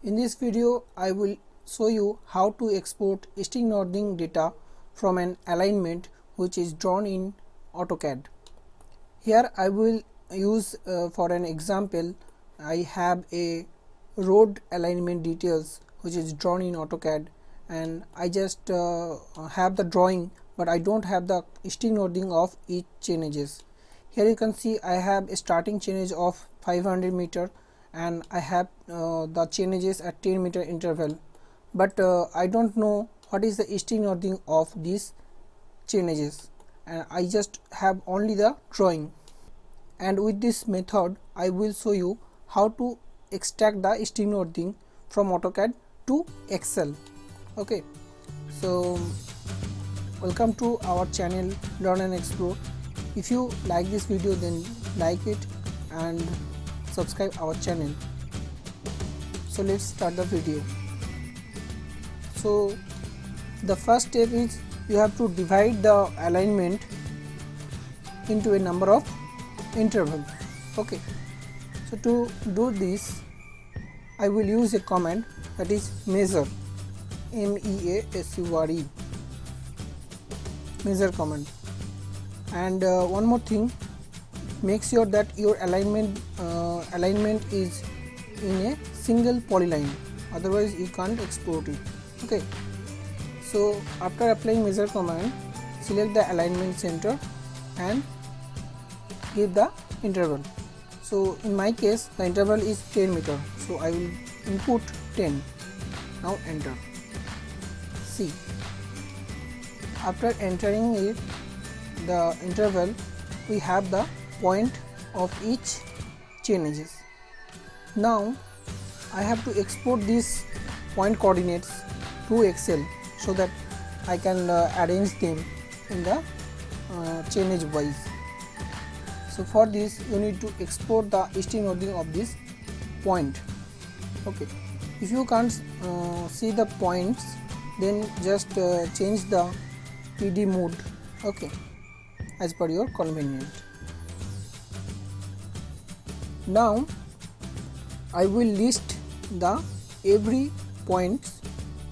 In this video, I will show you how to export easting northing data from an alignment which is drawn in AutoCAD. Here I will use for an example, I have a road alignment details which is drawn in AutoCAD, and I just have the drawing, but I don't have the easting northing of each chainages. Here you can see I have a starting chainage of 500 meter and I have the chainages at 10 meter interval, but I don't know what is the easting northing of these chainages, and I just have only the drawing. And with this method I will show you how to extract the easting northing from AutoCAD to Excel. Okay, so welcome to our channel Learn and Explore. If you like this video, then like it and subscribe our channel. So let's start the video. So the first step is you have to divide the alignment into a number of interval. Okay, so to do this I will use a command, that is measure, MEASURE, measure command. And one more thing, make sure that your alignment is in a single polyline, otherwise you can't export it. Okay, so after applying measure command, select the alignment center and give the interval. So in my case the interval is 10 meter, so I will input 10. Now enter. See, after entering it, the interval, we have the point of each chainages. Now I have to export these point coordinates to Excel so that I can arrange them in the chainage wise. So for this you need to export the easting northing of this point. Okay, if you can't see the points, then just change the PD mode. Okay, as per your convenience. Now I will list the every points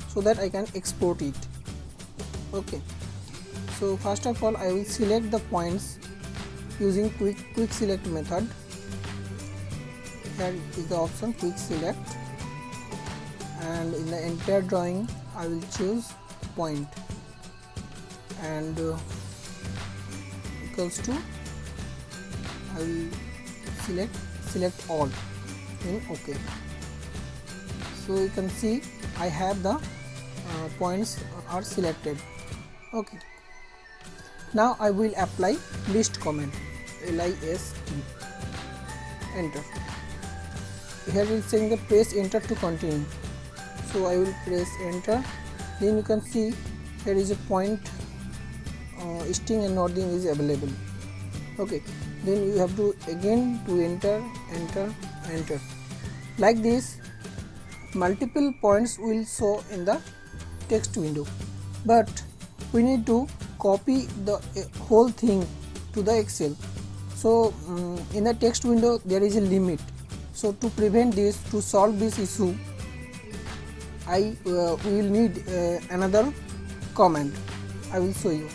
so that I can export it. Okay, so first of all I will select the points using quick select method. Here is the option quick select, and in the entire drawing I will choose point and equals to, I will select all in OK. So you can see I have the points are selected. Okay, now I will apply list command, LIST, enter. Here it is saying the press enter to continue, so I will press enter. Then you can see here is a point easting and northing is available. Okay, then you have to again to enter. Like this multiple points will show in the text window, but we need to copy the whole thing to the Excel. So in the text window there is a limit, so to prevent this, to solve this issue, we will need another command. I will show you.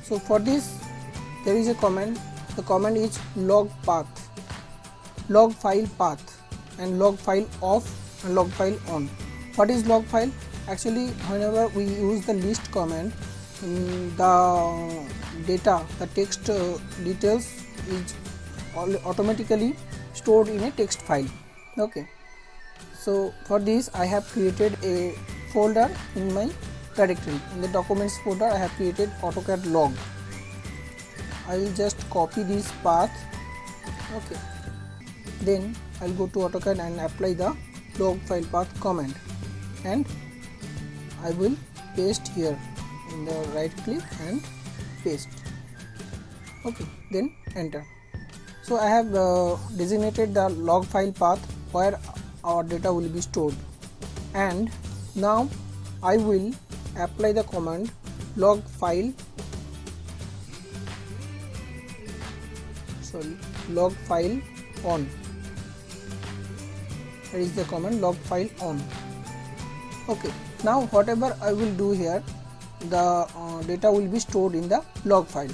So for this there is a command, the command is log path, log file path, and log file off and log file on. What is log file? Actually whenever we use the list command, the data, the text details is automatically stored in a text file. Okay, so for this I have created a folder in my directory. In the documents folder I have created AutoCAD log. I will just copy this path. Okay, then I will go to AutoCAD and apply the log file path command, and I will paste here in the right click and paste. Okay, then enter. So I have designated the log file path where our data will be stored, and now I will apply the command log file on. Here is the command LOGFILEON. Okay, now whatever I will do here, the data will be stored in the log file.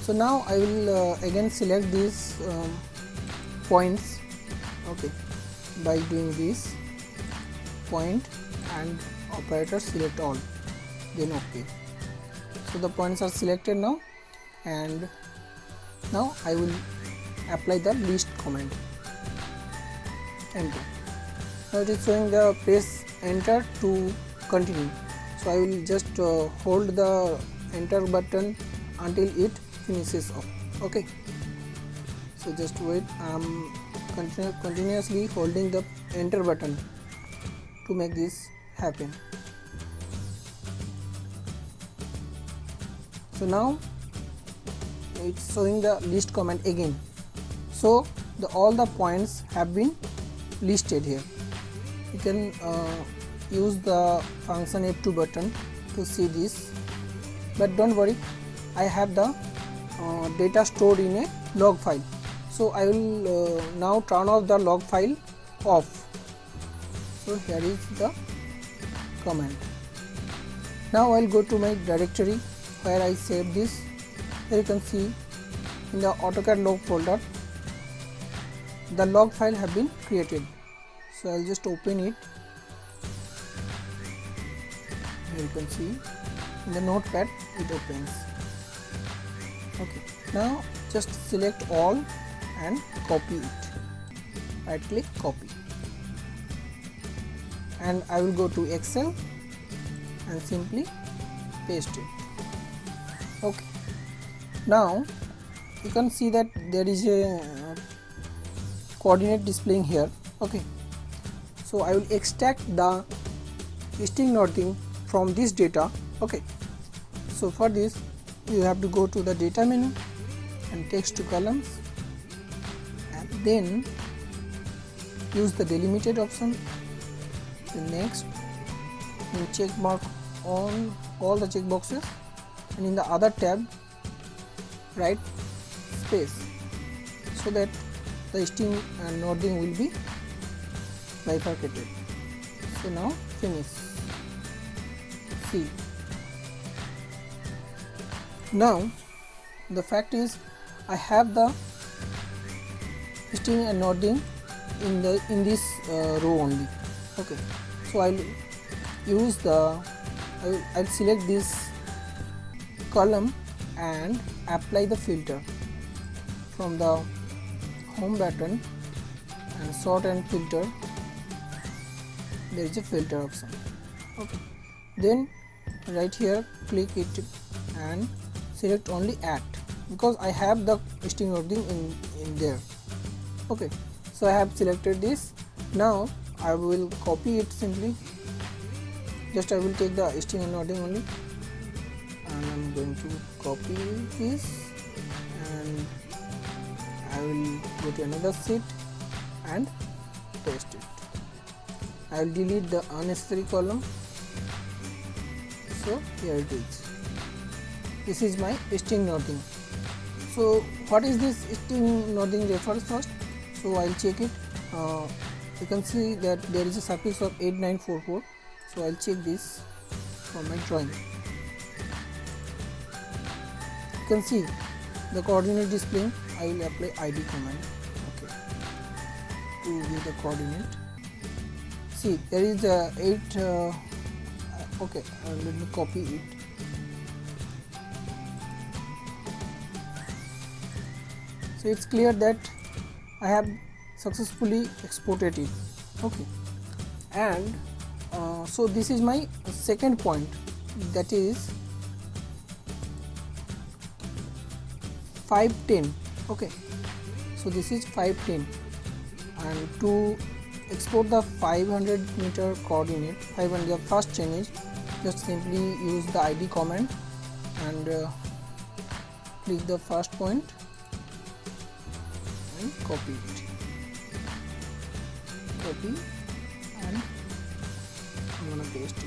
So now I will again select these points, okay, by doing this point and operator select all, then okay. So the points are selected now, and now I will apply the list command. Enter. Now it is showing the press enter to continue. So I will just hold the enter button until it finishes off. Okay. So just wait. I am continuously holding the enter button to make this happen. So now it's showing the list command again. So all the points have been listed here. You can use the function F2 button to see this, but don't worry, I have the data stored in a log file. So I will now turn off the log file off. So here is the command. Now I will go to my directory where I saved this. Here you can see in the AutoCAD log folder the log file have been created. So I will just open it. Here you can see in the notepad it opens. Okay, now just select all and copy it. Right click, copy, and I will go to Excel and simply paste it. Okay, now you can see that there is a coordinate displaying here. Okay, so I will extract the string northing from this data. Okay, so for this you have to go to the data menu and text to columns, and then use the delimited option, the next, and check mark on all the check boxes, and in the other tab write space so that the string and northing will be bifurcated. So now finish. See, now the fact is I have the string and northing in this row only. Okay, so I'll use I'll select this column and apply the filter from the home button, and sort and filter. There is a filter option. Okay, then right here click it and select only at, because I have the string northing in there. Okay, so I have selected this. Now I will copy it simply. Just I will take the string and northing only, and I am going to copy this, and I will go to another sheet and paste it. I will delete the unnecessary column. So here it is. This is my string northing. So what is this string northing refers first? So I will check it. You can see that there is a suffix of 8944. So I will check this from my drawing. You can see the coordinate displaying. I will apply ID command. Okay, to give the coordinate. See, there is a 8. Okay, let me copy it. So it's clear that I have successfully exported it. Okay, and so this is my second point, that is 510. Okay, so this is 510, and to export the 500 meter coordinate, 500 the first chainage, just simply use the ID command and click the first point and copy it. Copy, and I'm gonna paste it.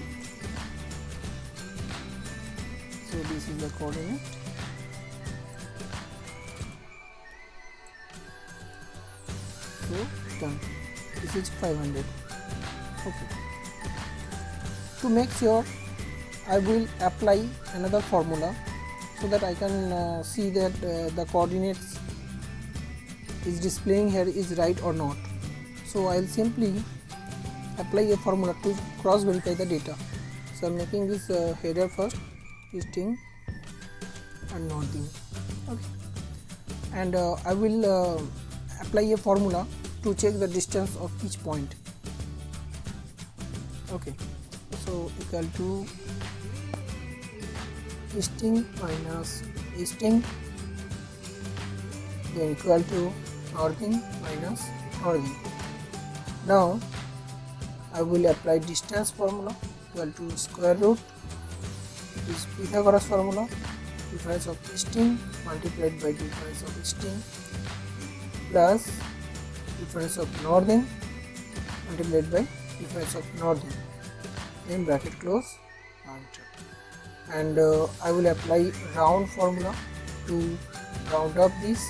So this is the coordinate. So done. this is 500. Okay, to make sure I will apply another formula so that I can see that the coordinates is displaying here is right or not. So I'll simply apply a formula to cross verify the data. So I'm making this header first, easting and northing. Okay, and I will apply a formula to check the distance of each point. Okay, so equal to easting minus easting, then equal to northing minus northing. Now I will apply distance formula equal to square root, it is Pythagoras formula, difference of easting multiplied by difference of easting plus difference of northing multiplied by difference of northing, then bracket close, enter. And I will apply round formula to round up this,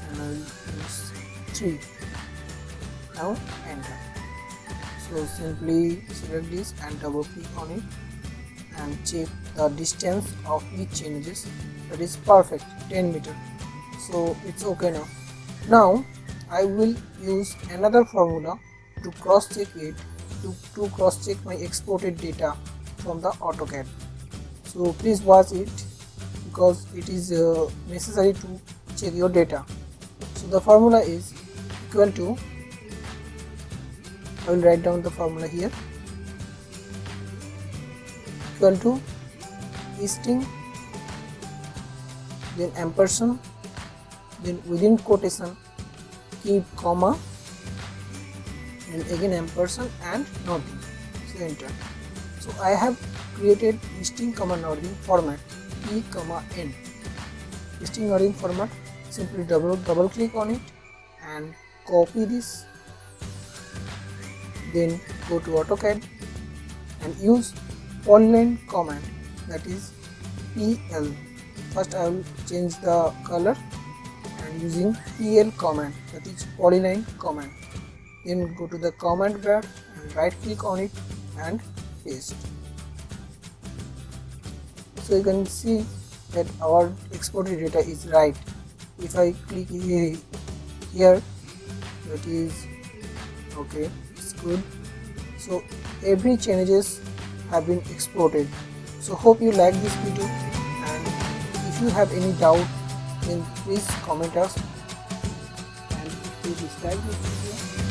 and I will use 3. Now enter. So simply select this and double click on it and check the distance of each changes. That is perfect, 10 meter. So it's okay now. Now I will use another formula to cross check it, to cross check my exported data from the AutoCAD. So please watch it because it is necessary to check your data. So the formula is equal to, I will write down the formula here, equal to easting, then ampersand, then within quotation keep comma, and again ampersand and northing. So enter. So I have created easting comma northing format, E comma N. Easting northing format, simply double click on it and copy this, then go to AutoCAD and use polyline command, that is PL. First I will change the color and using PL command, that is polyline command. Then go to the command bar and right click on it and paste. So you can see that our exported data is right. If I click here, that is okay, it's good. So every changes have been exported. So hope you like this video, and if you have any doubt then please comment us, and if you dislike this video